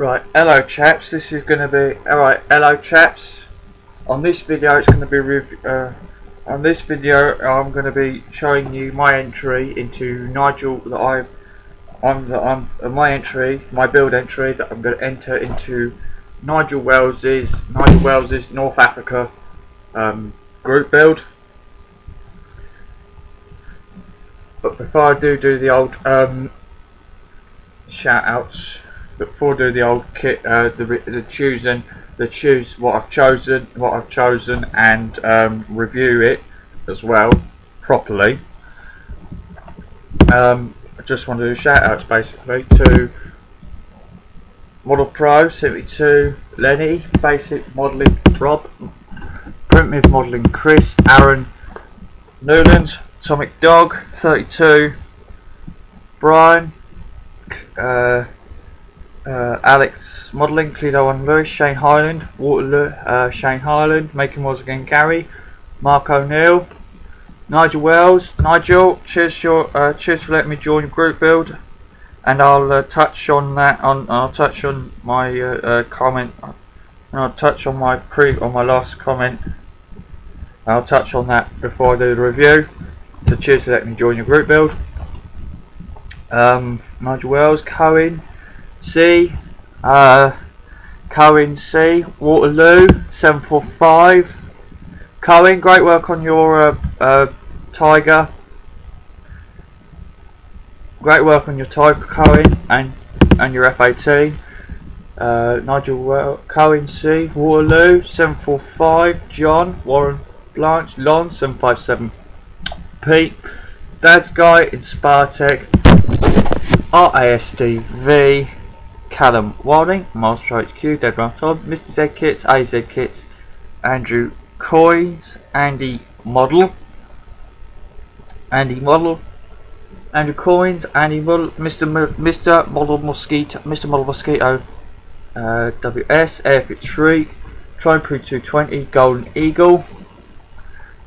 Right, hello chaps, this is going to be, hello chaps, on this video it's going to be, I'm going to be showing you my entry into Nigel, my build entry that I'm going to enter into Nigel Wells's North Africa group build. But before I do the old shout outs, before I do the old kit, choose what I've chosen, and review it as well properly. I just want to do shout outs basically to Model Pro 72, Lenny, Basic Modelling Rob, Primitive Modelling Chris, Aaron, Newlands, Atomic Dog 32, Brian, Alex Modelling, Cledo and Lewis, Shane Highland, Waterloo, Shane Highland, Making Models Again, Gary, Mark O'Neill, Nigel Wells. Nigel, cheers for letting me join your group build, and I'll touch on that. I'll touch on my comment. I'll touch on my last comment. I'll touch on that before I do the review. So cheers for letting me join your group build. Nigel Wells, Cohen C, Cohen C, Waterloo 745. Cohen, great work on your Tiger. Great work on your Tiger, Cohen, and your FAT. Nigel Cohen C, Waterloo 745. John Warren Blanche Lon 757. Pete, Dad's Guy in Spartech, RASDV, Callum Wilding, Master HQ, Dead Round Todd, Mr. Z Kits, AZ Kits, Andrew Coins, Andy Model, Andrew Coins, Andy Model, Mr. Model Mosquito, WS, Airfit Shriek, Triproof 220, Golden Eagle,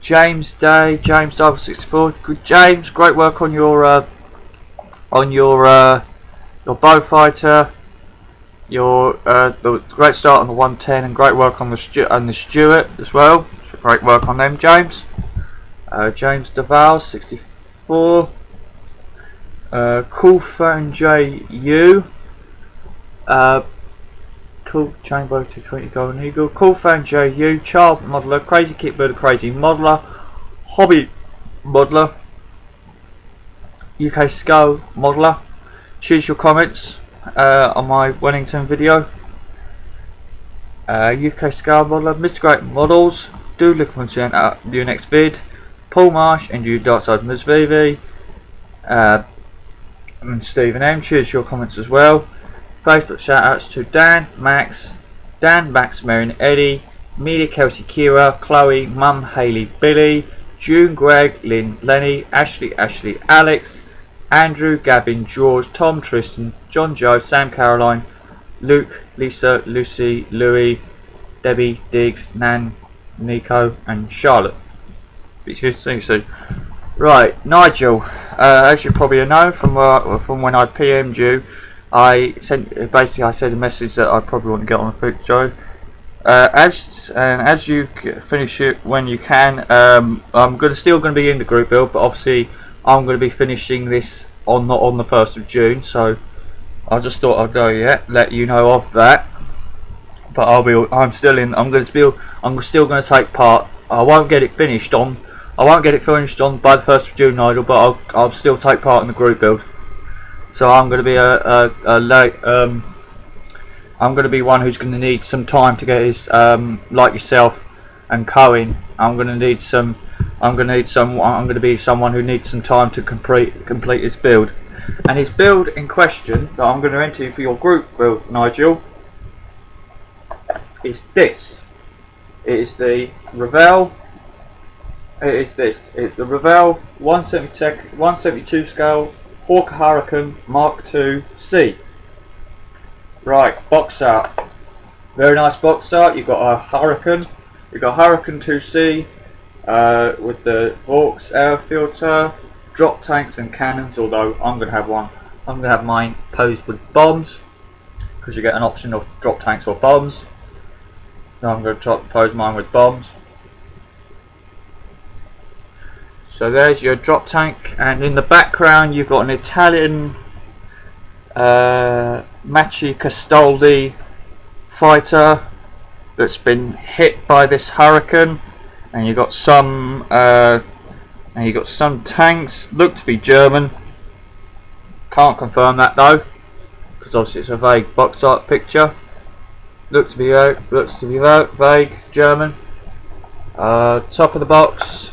James Day, James Double 64. Good James, great work on your bow fighter. The great start on the 110, and great work on the Stuart as well. So great work on them, James. James Deval 64. Cool Phone JU. Cool Chamber 220 Golden Eagle. Cool Phone JU. Child Modeler. Crazy Kit Builder. Crazy Modeler. Hobby Modeler. UK Skull Modeler. Choose your comments on my Wellington video. UK Skull Modeler. Mr. Great Models. Do look once again at your next vid. Paul Marsh and you Darkside Ms VV. And Stephen M. Choose your comments as well. Facebook shout outs to Dan, Max, Mary and Eddie, Media, Kelsey, Kira, Chloe, Mum, Haley, Billy, June, Greg, Lynn, Lenny, Ashley, Alex, Andrew, Gavin, George, Tom, Tristan, John, Joe, Sam, Caroline, Luke, Lisa, Lucy, Louie, Debbie, Diggs, Nan, Nico and Charlotte. Be sure to see you soon. Right, Nigel, as you probably know from when I PM'd you, I said a message that I probably want to get on a foot, Joe. As you finish it when you can, I'm still going to be in the group build, but obviously I'm going to be finishing this on the 1st of June. So I just thought I'd let you know of that. But I'm still going to take part. I won't get it finished by the 1st of June, Nigel, but I'll still take part in the group build. So I'm going to be I'm going to be one who's going to need some time to get his like yourself and Cohen. I'm going to be someone who needs some time to complete his build. And his build in question that I'm going to enter for your group build, Nigel, is this. It is the Revell. It's the Revell 172 scale Hawker Hurricane Mark II C. Right, box art. Very nice box art. You've got a Hurricane. You've got Hurricane 2C with the Vaux air filter, drop tanks and cannons. Although I'm going to have mine posed with bombs. because you get an option of drop tanks or bombs. So I'm going to pose mine with bombs. So there's your drop tank, and in the background you've got an Italian Machi Castoldi fighter that's been hit by this hurricane, and you've got some tanks, look to be German. Can't confirm that though, because obviously it's a vague box art picture. Looks to be vague German. Top of the box,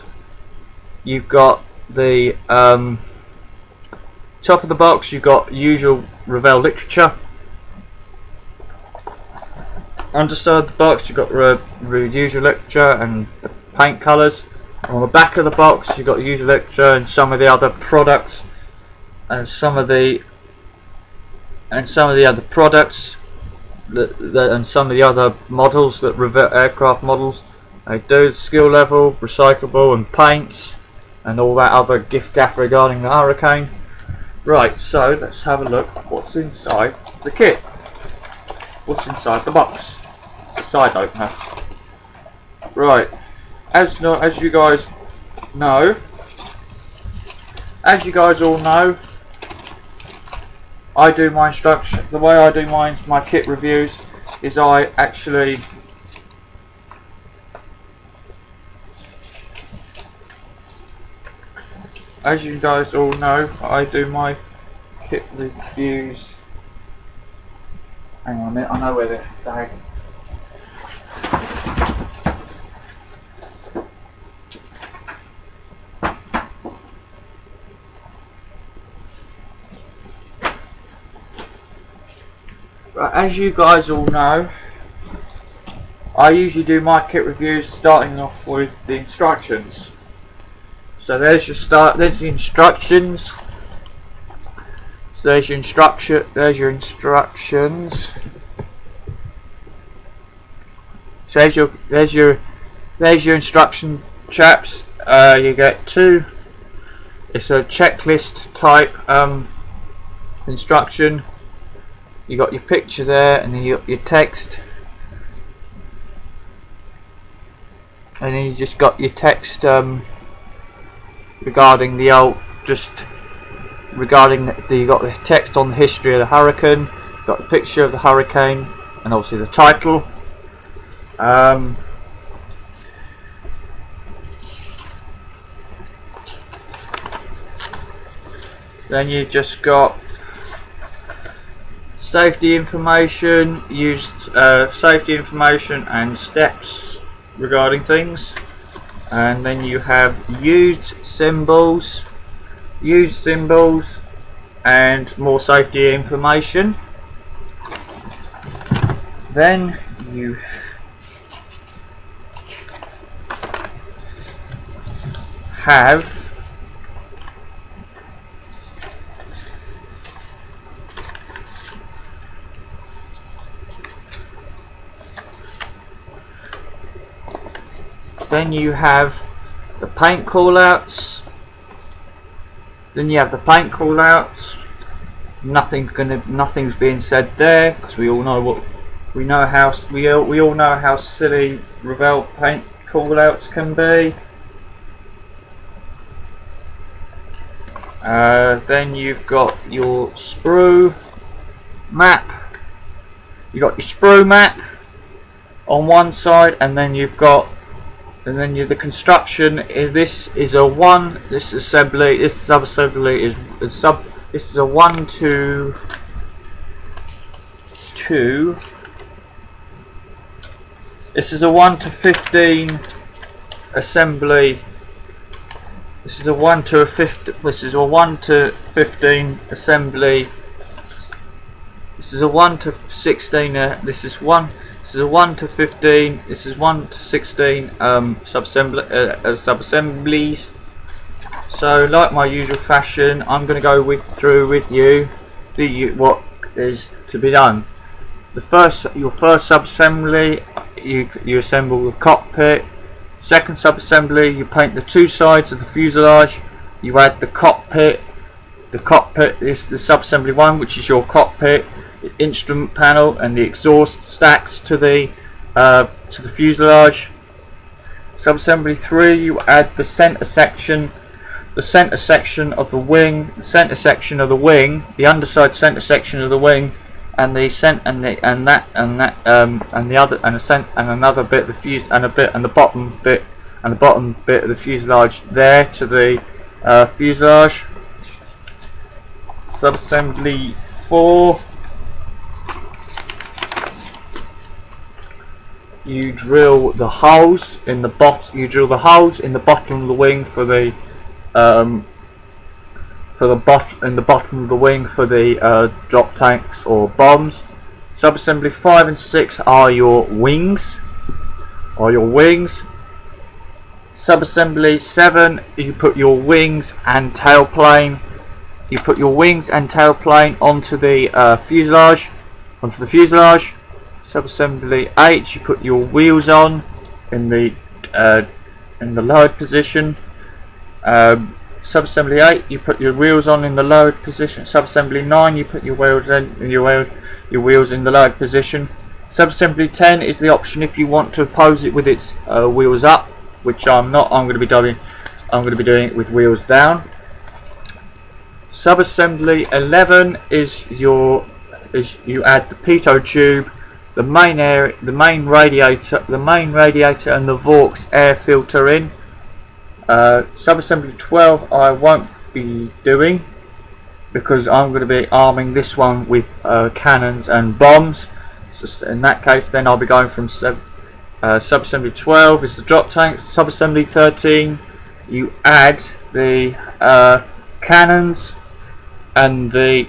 you've got the usual Revell literature. Underside the box, you've got usual literature and the paint colours. On the back of the box, you've got the usual literature and some of the other products, and some of the other products and some of the other models that aircraft models. They do skill level, recyclable, and paints, and all that other gift gaff regarding the Hurricane. Right, so let's have a look at what's inside the kit. What's inside the box? It's a side opener. Right, as you guys all know, I do my instruction. The way I do my kit reviews is I actually as you guys all know, I do my kit reviews. Hang on a minute, I know where the bag. Right, as you guys all know, I usually do my kit reviews starting off with the instructions. So there's the instructions. So there's your instructions. So there's your instruction, chaps. You get two. It's a checklist type instruction. You got your picture there, and then you got your text, and then you just got your text regarding the you got the text on the history of the hurricane, you got the picture of the hurricane, and obviously the title. Then you just got safety information, safety information and steps regarding things, and then you have used symbols and more safety information. Then you have the paint callouts. Nothing's being said there, because we all know how silly Revell paint callouts can be. Then you've got your sprue map. You got your sprue map on one side, and then the construction. This is a 1 to 2. This is a 1 to 15 assembly. This is a 1 to 15 assembly. This is a 1 to 16. This is a 1 to 15. This is 1 to 16 sub-assemblies. So, like my usual fashion, I'm going to go through with you what is to be done. Your first sub-assembly, you assemble the cockpit. Second sub-assembly, you paint the two sides of the fuselage. You add the cockpit. The cockpit is the sub-assembly 1, which is your cockpit. instrument panel and the exhaust stacks to the fuselage. Subassembly 3, you add the center section of the wing, the underside center section of the wing, and the another bit of the fuse and the bottom bit of the fuselage there to the fuselage. Subassembly 4, you drill the holes in the bottom of the wing for the drop tanks or bombs. Subassembly 5 and 6 are your wings. Subassembly 7, you put your wings and tailplane. Onto the fuselage. Subassembly 8, you put your wheels on in the lowered position. Subassembly 8, you put your wheels on in the lowered position. Subassembly 9, you put your wheels in the lowered position. Subassembly 10 is the option if you want to pose it with its wheels up, which I'm not. I'm going to be doing it with wheels down. Subassembly 11 is you add the pitot tube, the main radiator, and the Vaux air filter in. Subassembly 12 I won't be doing because I'm going to be arming this one with cannons and bombs. So in that case, then I'll be going from subassembly 12 is the drop tanks. Subassembly 13, you add the cannons and then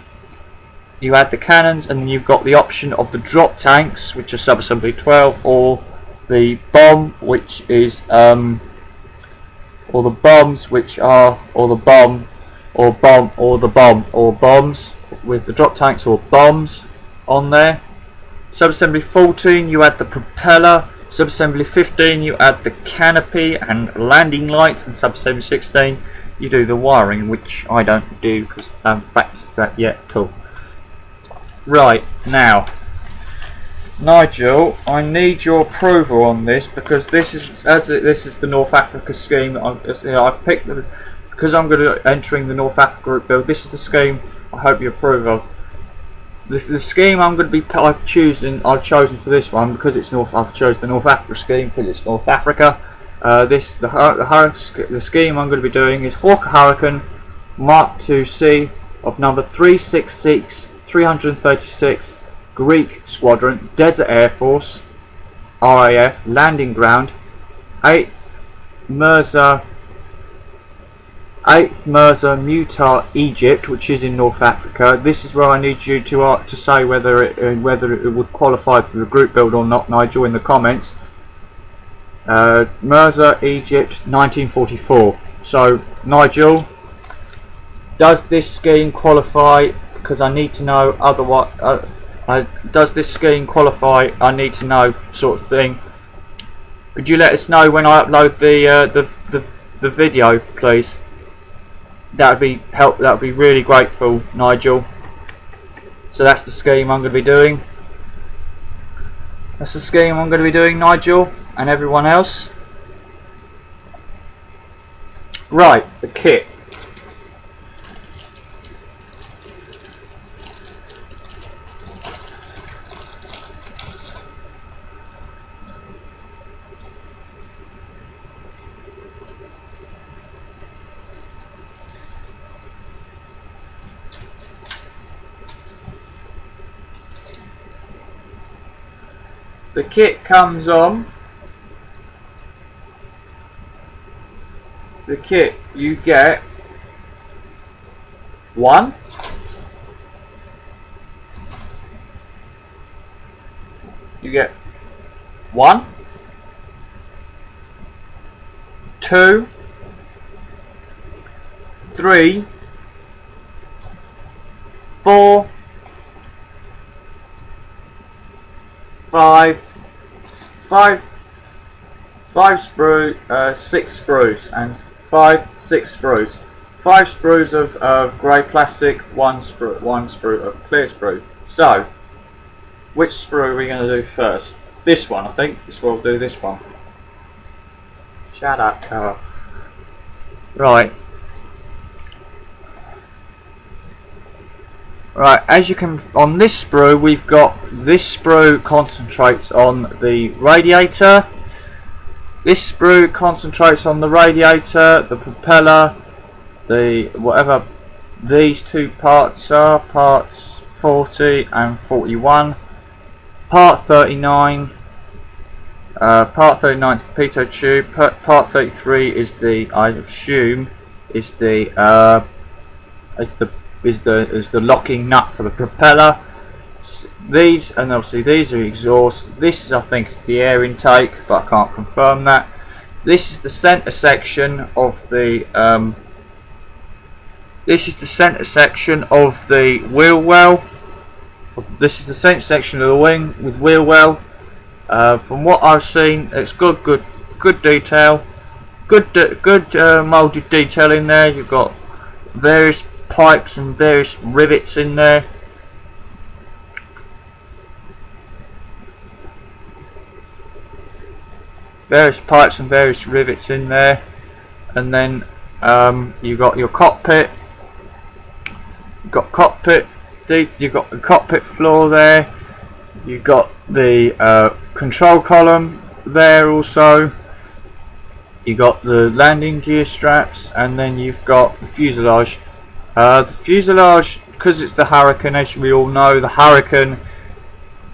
you've got the option of the drop tanks, which are subassembly 12, or the bomb, which is or the bombs, which are or bombs with the drop tanks or bombs on there. Subassembly 14, you add the propeller. Subassembly 15, you add the canopy and landing lights, and subassembly 16, you do the wiring, which I don't do because I haven't practiced that yet at all. Right, now, Nigel, I need your approval on this because this is the North Africa scheme. I've picked because I'm going to entering the North Africa group build. This is the scheme I hope you approve of. The scheme I've chosen for this one because it's I've chosen the North Africa scheme because it's North Africa. The scheme I'm going to be doing is Hawker Hurricane Mark II C of number 336 Greek Squadron, Desert Air Force, RAF, Landing Ground, 8th Mirza Mutar, Egypt, which is in North Africa. This is where I need you to say whether it would qualify for the group build or not, Nigel, in the comments. Mirza, Egypt, 1944. So, Nigel, does this scheme qualify? Because I need to know. Otherwise, does this scheme qualify? I need to know, sort of thing. Could you let us know when I upload the video, please? That would be really grateful, Nigel. So that's the scheme I'm going to be doing. Nigel, and everyone else. Right, the kit. The kit comes on. The kit, you get one. You get 1, 2, 3, 4, 5 sprues, 6 sprues, and 6 sprues. 5 sprues of grey plastic, 1 sprue of clear sprue. So Which sprue are we going to do first? This one, I think. So we'll do this one. Shut up, Carl. Right. Right, as you can, on this sprue, we've got this sprue concentrates on the radiator. This sprue concentrates on the radiator, the propeller, the whatever these two parts are, parts 40 and 41. Part 39. Part 39 is the pitot tube. Part 33 is the, I assume, is the locking nut for the propeller. These, and obviously these are exhaust. This is, I think, is the air intake, but I can't confirm that. This is the centre section of the wheel well. This is the centre section of the wing with wheel well. From what I've seen, it's good detail, good moulded detail in there. You've got various pipes and various rivets in there. And then you've got your cockpit. You've got the cockpit floor there. You've got the control column there also. You got the landing gear straps, and then you've got the fuselage. The fuselage, because it's the Hurricane, as we all know, the Hurricane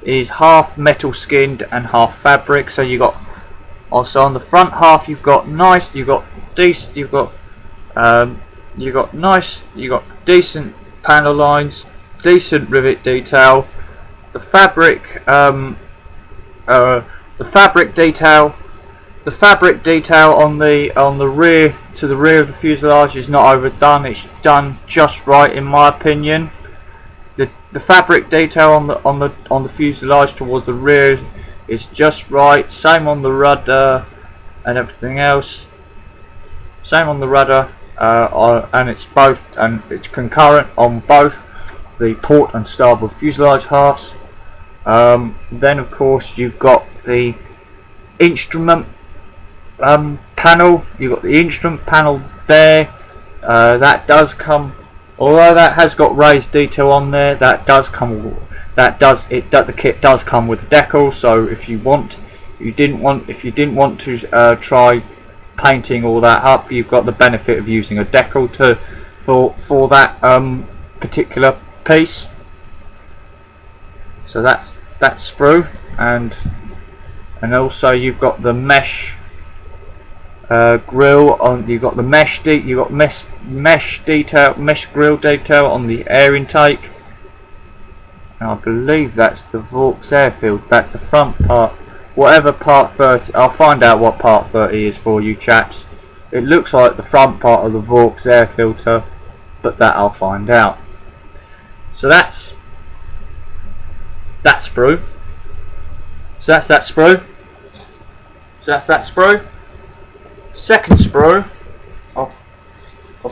is half metal skinned and half fabric. So you got also on the front half, you've got decent panel lines, decent rivet detail. The fabric detail on the rear, to the rear of the fuselage, is not overdone. It's done just right, in my opinion. The fabric detail on the fuselage towards the rear is just right. Same on the rudder and everything else. Same on the rudder, and it's concurrent on both the port and starboard fuselage halves. Then of course you've got the instrument panel. You've got the instrument panel there. That does come, although that has got raised detail on there. The kit does come with a decal. So if you didn't want to try painting all that up, you've got the benefit of using a decal for that particular piece. So that's sprue, and also you've got the mesh grill on. You've got the mesh grill detail on the air intake. And I believe that's the Vaux airfield. That's the front part. Whatever part 30, I'll find out what part 30 is for you chaps. It looks like the front part of the Vaux air filter, but that I'll find out. So that's that sprue. So that's that sprue. Second sprue of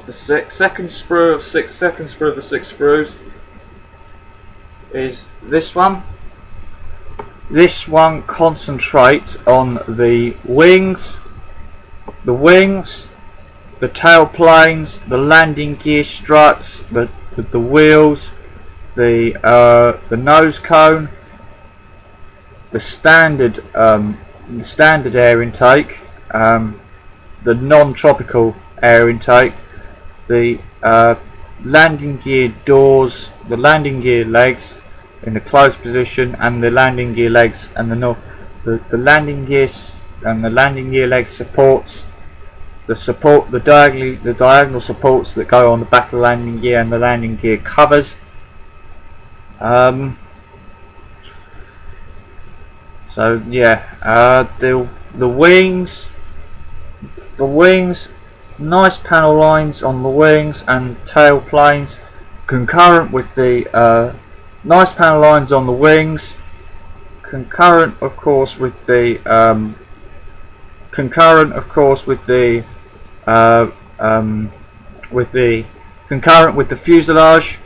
the six. Second sprue of the six sprues is this one. This one concentrates on the wings, the tail planes, the landing gear struts, the wheels, the nose cone, the standard air intake, the non-tropical air intake, the landing gear doors, the landing gear legs in the closed position, and the landing gear legs and the landing gears and the landing gear leg supports, the diagonal supports that go on the back of the landing gear, and the landing gear covers. So yeah, the wings, nice panel lines on the wings and tail planes, concurrent with the nice panel lines on the wings, concurrent of course with the fuselage,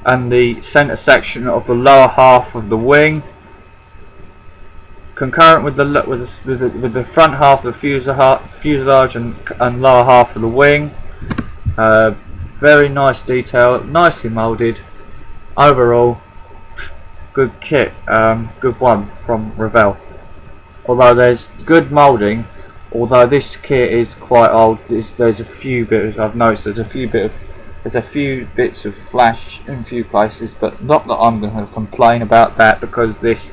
and the centre section of the lower half of the wing, concurrent with the front half of the fuselage and lower half of the wing. Very nice detail, nicely moulded. Overall, good kit, good one from Revell. Although there's good moulding, although this kit is quite old, there's a few bits I've noticed. There's a few bits of flash in a few places, but not that I'm going to complain about that, because this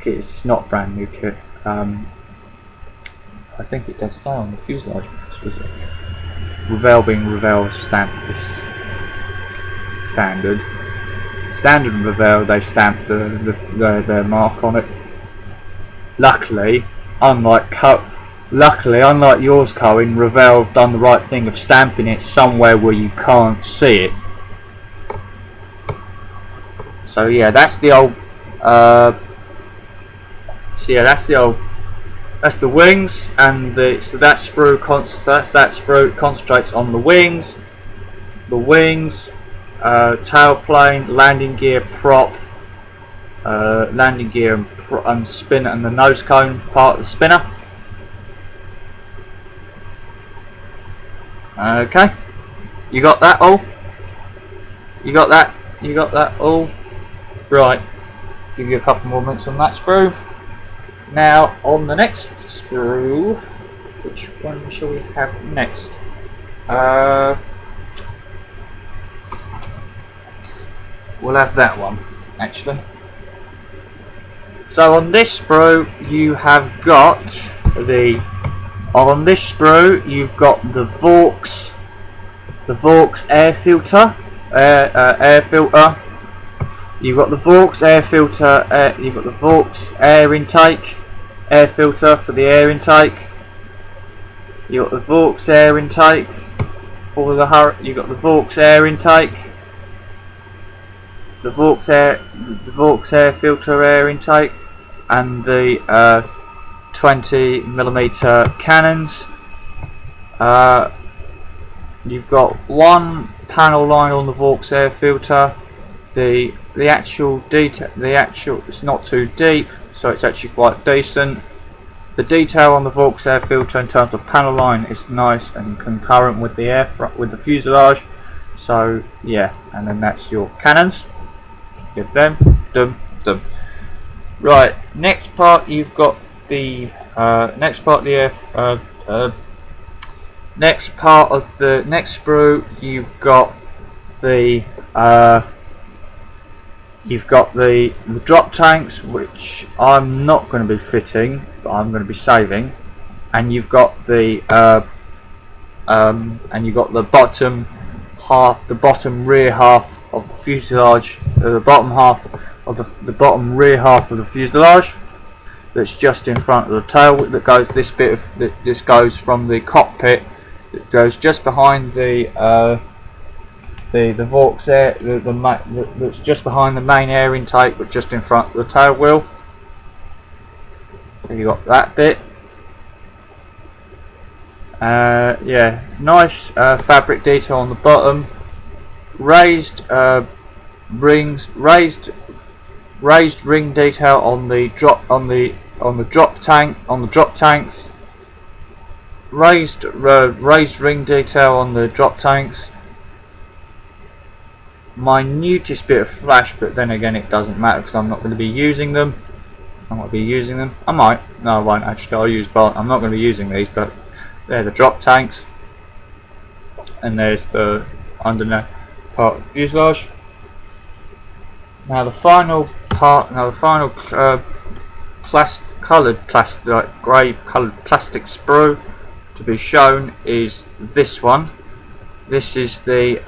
kit is just not a brand new kit. I think it does say on the fuselage. This was Revell being Revell standard Revell. They've stamped their mark on it. Luckily, unlike yours, Cohen, Revell have done the right thing of stamping it somewhere where you can't see it. So yeah, that's the old. That's the wings, and that sprue concentrates on the wings, tailplane, landing gear, prop, landing gear and spinner, and the nose cone part of the spinner. Okay, you got that all? You got that all? Right, give you a couple more minutes on that sprue. Now on the next sprue, which one shall we have next? We'll have that one, actually. So on this sprue you've got the Vaux air filter, You've got the Vaux air filter. You've got the Vaux air filter for the air intake. You've got the Vaux air intake for the You've got the Vaux air intake. The Vaux air filter air intake, and the 20mm cannons. You've got one panel line on the Vaux air filter. The actual it's not too deep, so it's actually quite decent. The detail on the Vaux air filter in terms of panel line is nice and concurrent with the fuselage. So yeah, and then that's your cannons. Get them, dum. Right, next part you've got the next part of the next sprue. You've got the drop tanks, which I'm not going to be fitting, but I'm going to be saving. And you've got the bottom rear half of the fuselage, the bottom rear half of the fuselage. That's just in front of the tail. That goes this goes from the cockpit. It goes just behind the Vaux air, that's just behind the main air intake, but just in front of the tail wheel. So you got that bit. Yeah, nice fabric detail on the bottom. Raised ring detail on the drop tanks. Raised ring detail on the drop tanks. Minutest bit of flash, but then again it doesn't matter because I'm not going to be using them. I might. No, I won't actually. I'll use both. I'm not going to be using these, but they're the drop tanks, and there's the underneath part of the fuselage. Now the final part. Grey coloured plastic sprue to be shown is this one. This is the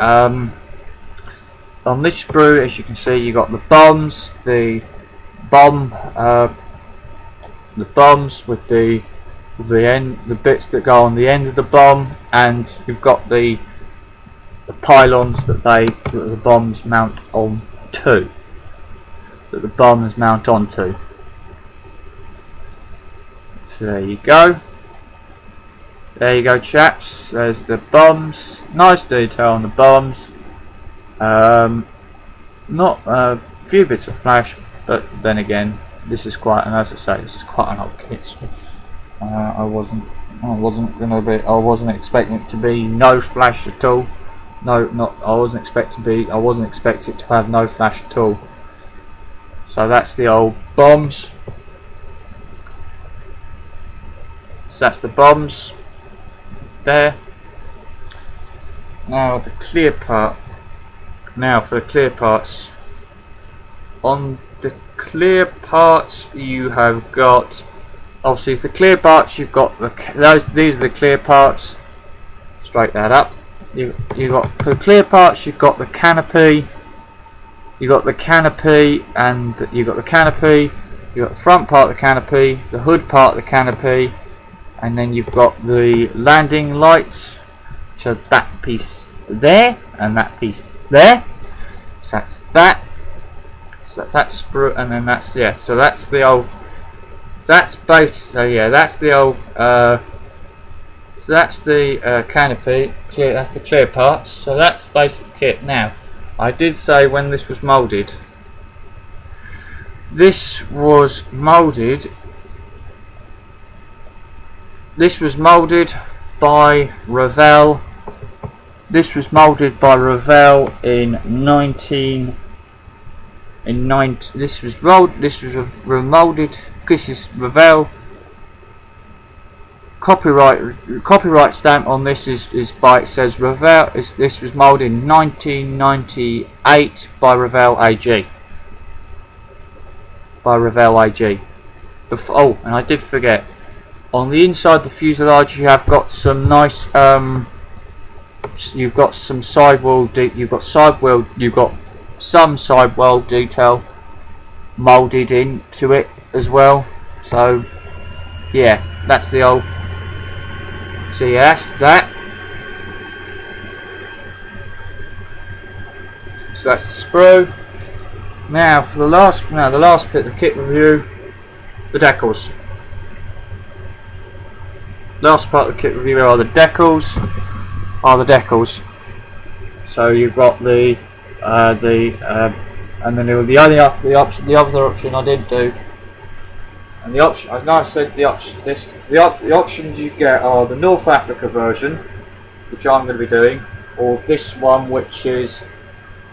on this sprue, as you can see, you got the bombs, the bombs with the bits that go on the end of the bomb, and you've got the pylons that the bombs mount onto. So there you go. There you go, chaps. There's the bombs. Nice detail on the bombs. Not a few bits of flash, but then again, this is quite, and as I say, this is quite an old kit. So, I wasn't expecting it to be no flash at all. No, not. I wasn't expecting it to have no flash at all. So that's the old bombs. So that's the bombs there. Now the clear part. Now for the clear parts. On the clear parts, you have got, obviously for the clear parts you've got these are the clear parts. Straight that up. You got, for the clear parts, you've got the canopy. You got the canopy, and you got the canopy. You got the front part of the canopy, the hood part of the canopy, and then you've got the landing lights. So that piece there and that piece there. So that's that. So that's sprue, and then that's, yeah. So that's the old. That's base. So yeah, that's the old. So that's the canopy. Clear. That's the clear parts. So that's basic kit. Now, I did say when this was moulded. This was moulded. This was moulded by Revell. This was moulded by Revell in 19. This was rolled. This was remoulded. This is Revell. Copyright stamp on this is by, it says Revell. This was moulded in 1998 by Revell AG. By Revell AG. Oh, and I did forget. On the inside the fuselage, you have got some nice. You've got some sidewall. You've got sidewall. You've got some sidewall detail moulded into it as well. So yeah, that's the old. So yeah, that's that. So that's the sprue. Now for the last bit of the kit review, the decals. Last part of the kit review are the decals. So you've got the and then the other option I didn't do. And the option, as I said, the options you get are the North Africa version, which I'm going to be doing, or this one, which is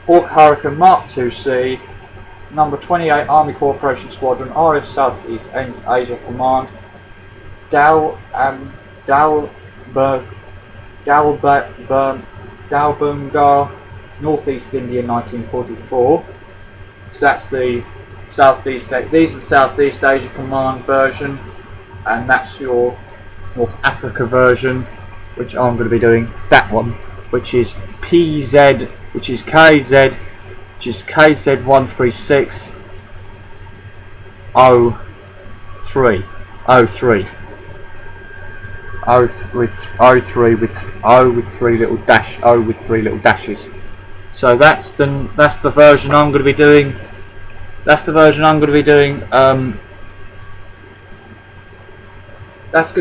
Hawk Hurricane Mark IIC, number 28 Army Corporation Squadron, RF Southeast Asia Command, Dalbungar, Northeast India, 1944. So that's the Southeast. These are the Southeast Asia Command version, and that's your North Africa version, which I'm going to be doing. That one, which is PZ, which is KZ, which is KZ136 03 with three little dashes. So that's the version I'm going to be doing. That's going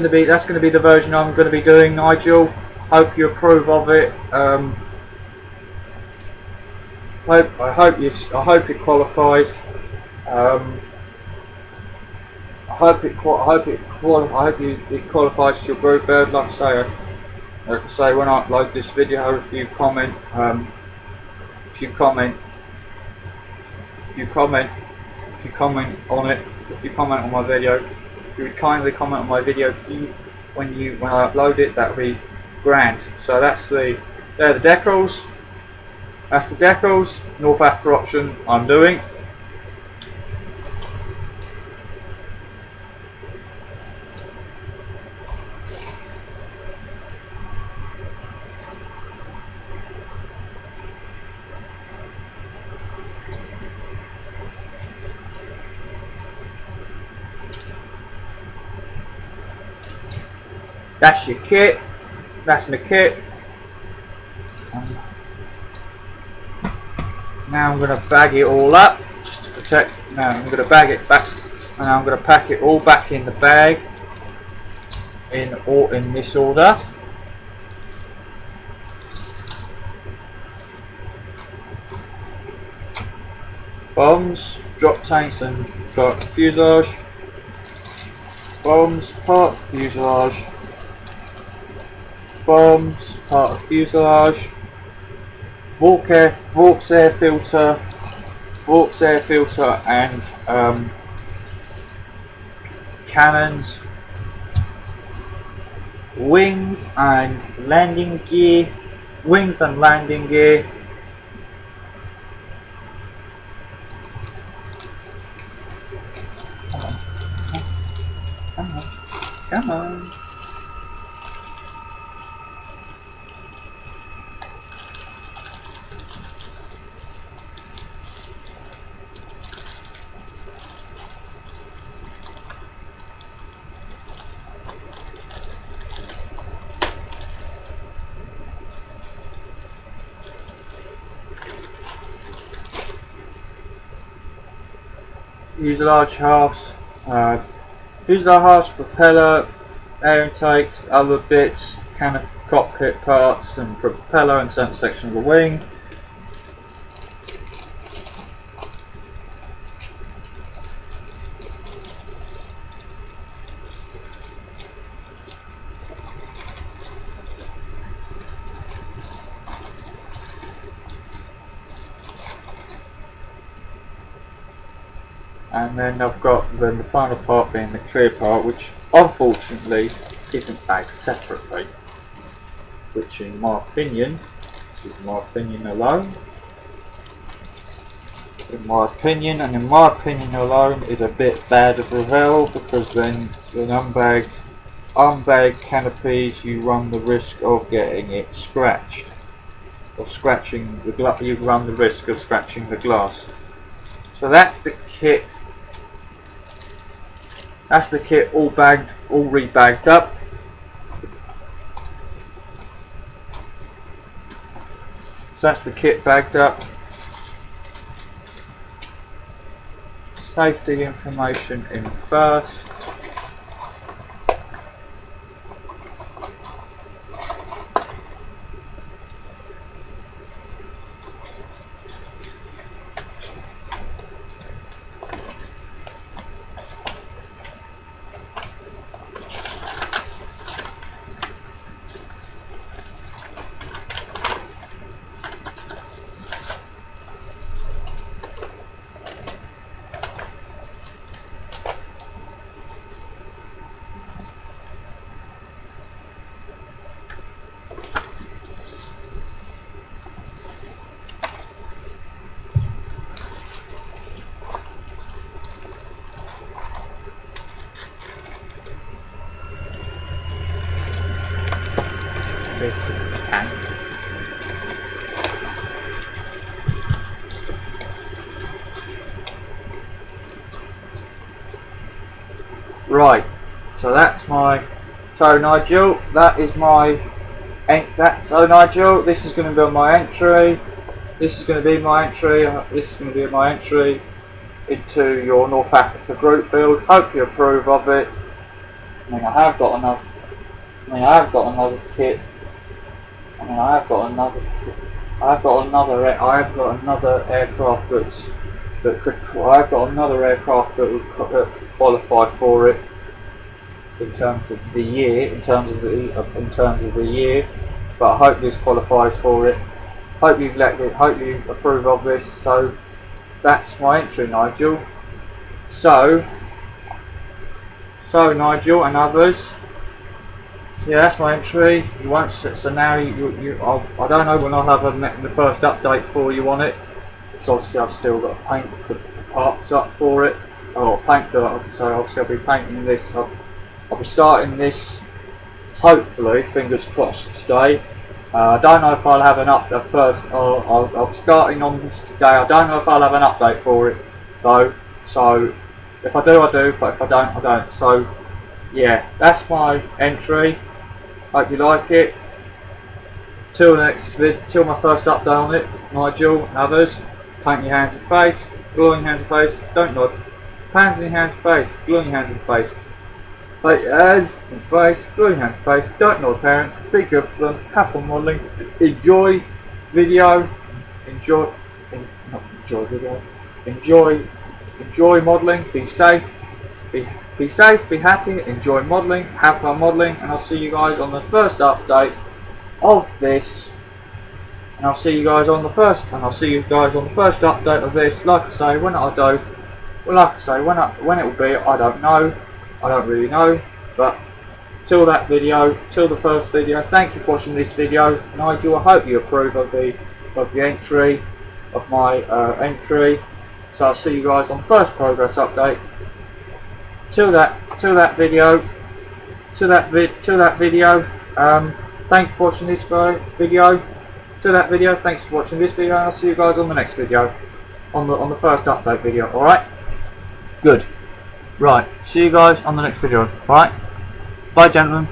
to be the version I'm going to be doing, Nigel. Hope you approve of it. I hope it qualifies. I hope it qualifies to your group bird. Like I say, when I upload this video, if you comment on my video, if you would kindly comment on my video, please, when I upload it, that would be grand. So they're the decals. That's the decals. North Africa option I'm doing. That's your kit. That's my kit. Now I'm going to bag it all up just to protect. Now I'm going to bag it back, and I'm going to pack it all back in the bag in this order. bombs, drop tanks and got fuselage, bombs, part of fuselage, bombs, part of fuselage, Vaux air filter, and cannons, wings and landing gear, Come on. Fuselage halves, propeller, air intakes, other bits, kind of cockpit parts and propeller and certain section of the wing. And then I've got the final part being the clear part, which unfortunately isn't bagged separately, which in my opinion, this is my opinion alone, in my opinion alone, is a bit bad as well, because then in unbagged canopies you run the risk of getting it scratched, or scratching the glass. You run the risk of scratching the glass. So that's the kit. That's the kit, all bagged, all rebagged up. So that's the kit bagged up. Safety information in first. Right, so that's my. So Nigel, that is my. So Nigel, this is going to be my entry. This is going to be my entry. This is going to be my entry into your North Africa group build. Hope you approve of it. I mean, I have got another kit. I have got another aircraft I've got another aircraft that would qualify for it in terms of the year. But I hope this qualifies for it. Hope you approve of this. So that's my entry, Nigel. So Nigel and others. Yeah, that's my entry. You won't. So now I don't know when I'll have the first update for you on it. So obviously I've still got to paint the parts up for it. So obviously I'll be painting this. I'll be starting this. Hopefully, fingers crossed today. I don't know if I'll have I'm starting on this today. I don't know if I'll have an update for it though. So if I do, I do. But if I don't, I don't. So yeah, that's my entry. Hope you like it. Till my first update on it, Nigel and others. Paint your hands and face, glue on your hands and face, don't nod. Hands in your hands and face, glue on your hands and face. Paint your hands and face, glue on your hands and face, don't nod parents, be good for them, have fun modelling, enjoy video, enjoy modelling, be safe, be safe, be happy, enjoy modelling, have fun modelling, and I'll see you guys on the first update of this. And I'll see you guys on the first update of this. Like I say, when I do, well, like I say, when it will be, I don't know. I don't really know. But till that video, till the first video, thank you for watching this video, Nigel. I hope you approve of the entry, of my entry. So I'll see you guys on the first progress update. Till that video. Thanks for watching this video. To that video, thanks for watching this video, and I'll see you guys on the next video, on the first update video. All right, good. Right, see you guys on the next video. All right, bye, gentlemen.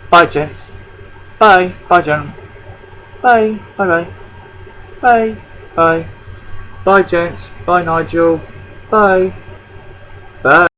Bye, gents. Bye, gentlemen. Bye, bye, gents. Bye, Nigel. Bye, bye.